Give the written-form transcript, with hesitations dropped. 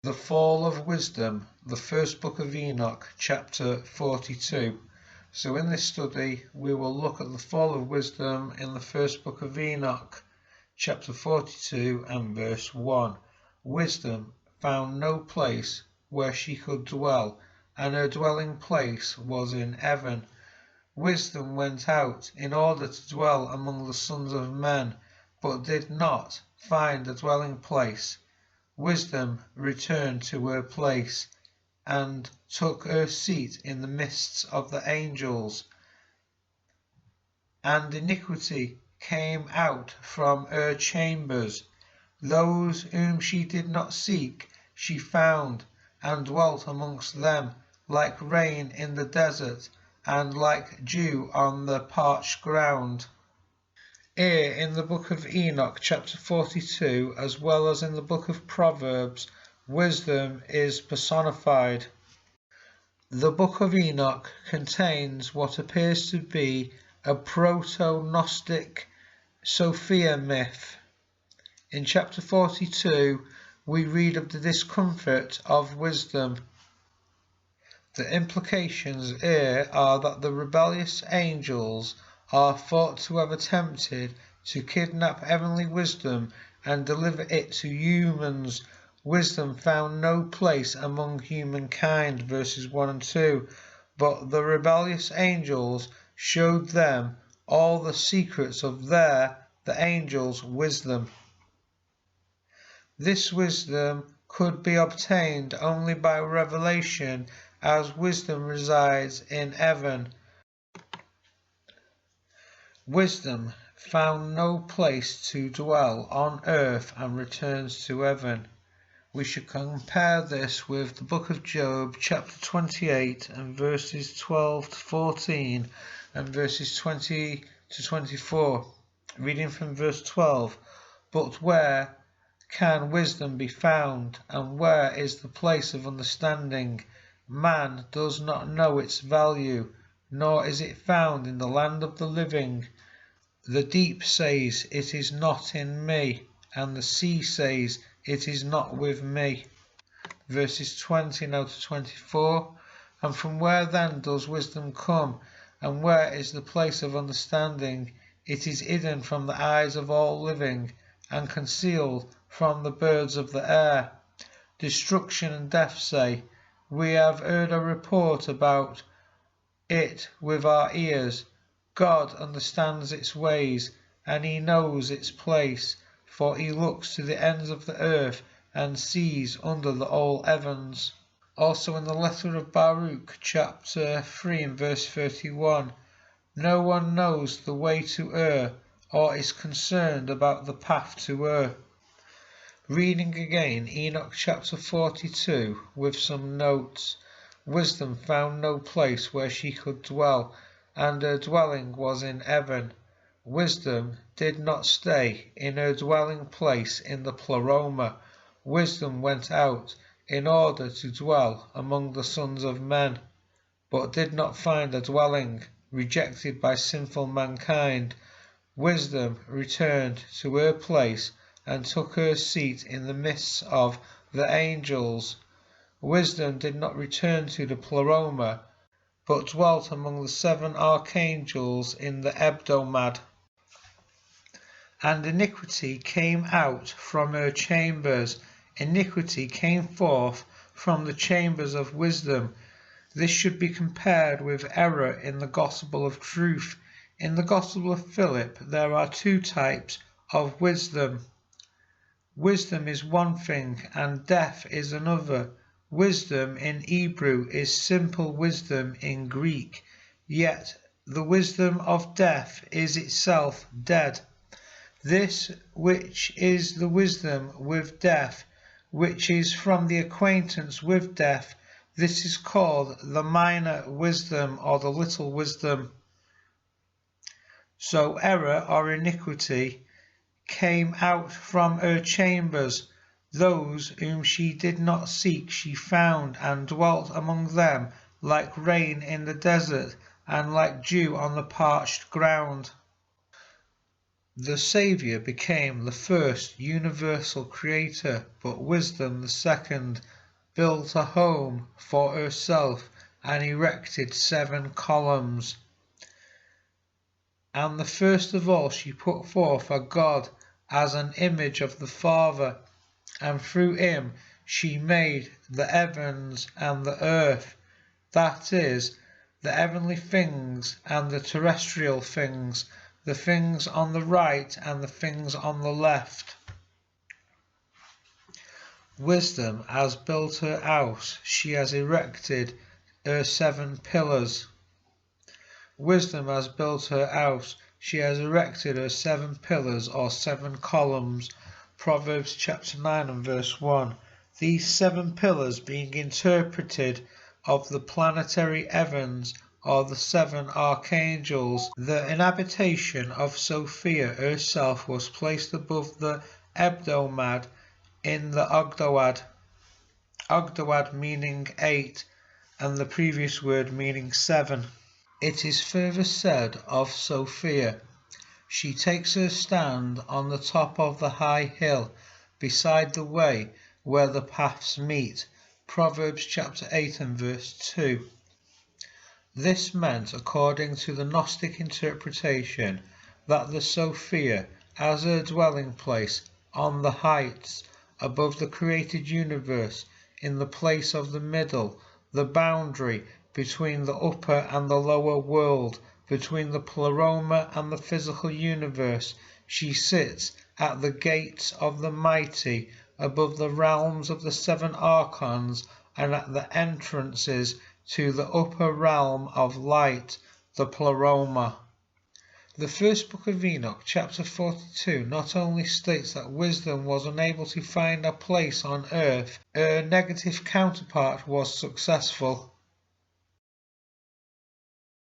The fall of wisdom, the first book of Enoch, chapter 42. So in this study we will look at the fall of wisdom in the first book of Enoch, chapter 42 and verse 1. Wisdom found no place where she could dwell, and her dwelling place was in heaven. Wisdom went out in order to dwell among the sons of men, but did not find a dwelling place. Wisdom returned to her place, and took her seat in the midst of the angels. And iniquity came out from her chambers. Those whom she did not seek she found, and dwelt amongst them, like rain in the desert, and like dew on the parched ground. Here in the book of Enoch chapter 42, as well as in the book of Proverbs, wisdom is personified. The book of Enoch contains what appears to be a proto-Gnostic Sophia myth. In chapter 42 we read of the discomfort of wisdom. The implications here are that the rebellious angels are thought to have attempted to kidnap heavenly wisdom and deliver it to humans. Wisdom found no place among humankind, verses 1 and 2, but the rebellious angels showed them all the secrets of the angels' wisdom. This wisdom could be obtained only by revelation, as wisdom resides in heaven. Wisdom found no place to dwell on earth and returns to heaven. We should compare this with the book of Job, chapter 28 and verses 12 to 14 and verses 20 to 24. Reading from verse 12, "But where can wisdom be found, and where is the place of understanding? Man does not know its value, nor is it found in the land of the living. The deep says, it is not in me, and the sea says, it is not with me." Verses 20 now to 24. "And from where then does wisdom come, and where is the place of understanding? It is hidden from the eyes of all living, and concealed from the birds of the air. Destruction and death say, we have heard a report about it with our ears. God understands its ways, and he knows its place, for he looks to the ends of the earth and sees under the whole heavens." Also in the letter of Baruch, chapter 3 and verse 31, "No one knows the way to her, or is concerned about the path to her." Reading again Enoch chapter 42 with some notes. Wisdom found no place where she could dwell, and her dwelling was in heaven. Wisdom did not stay in her dwelling place in the pleroma. Wisdom went out in order to dwell among the sons of men, but did not find a dwelling, rejected by sinful mankind. Wisdom returned to her place and took her seat in the midst of the angels. Wisdom did not return to the pleroma, but dwelt among the 7 archangels in the hebdomad. And iniquity came out from her chambers. Iniquity came forth from the chambers of wisdom. This should be compared with error in the gospel of truth. In the gospel of Philip there are 2 types of wisdom. Wisdom is one thing and death is another. Wisdom in Hebrew is simple wisdom in Greek, yet the wisdom of death is itself dead. This which is the wisdom with death, which is from the acquaintance with death, this is called the minor wisdom or the little wisdom. So error or iniquity came out from her chambers. Those whom she did not seek she found, and dwelt among them, like rain in the desert, and like dew on the parched ground. The Saviour became the first universal creator, but wisdom, the second, built a home for herself and erected 7 columns. And the first of all she put forth a God as an image of the Father, and through him she made the heavens and the earth, that is, the heavenly things and the terrestrial things, the things on the right and the things on the left. Wisdom has built her house, she has erected her 7 pillars. Wisdom has built her house, she has erected her 7 pillars or 7 columns. Proverbs chapter 9 and verse 1. These 7 pillars being interpreted of the planetary heavens or the 7 archangels. The inhabitation of Sophia herself was placed above the hebdomad in the ogdoad. Ogdoad meaning 8 and the previous word meaning 7. It is further said of Sophia, she takes her stand on the top of the high hill, beside the way where the paths meet. Proverbs chapter 8 and verse 2. This meant, according to the Gnostic interpretation, that the Sophia, as her dwelling place on the heights above the created universe, in the place of the middle, the boundary between the upper and the lower world, between the pleroma and the physical universe, she sits at the gates of the mighty, above the realms of the 7 archons, and at the entrances to the upper realm of light, the pleroma. The first book of Enoch, chapter 42, not only states that wisdom was unable to find a place on earth, her negative counterpart was successful.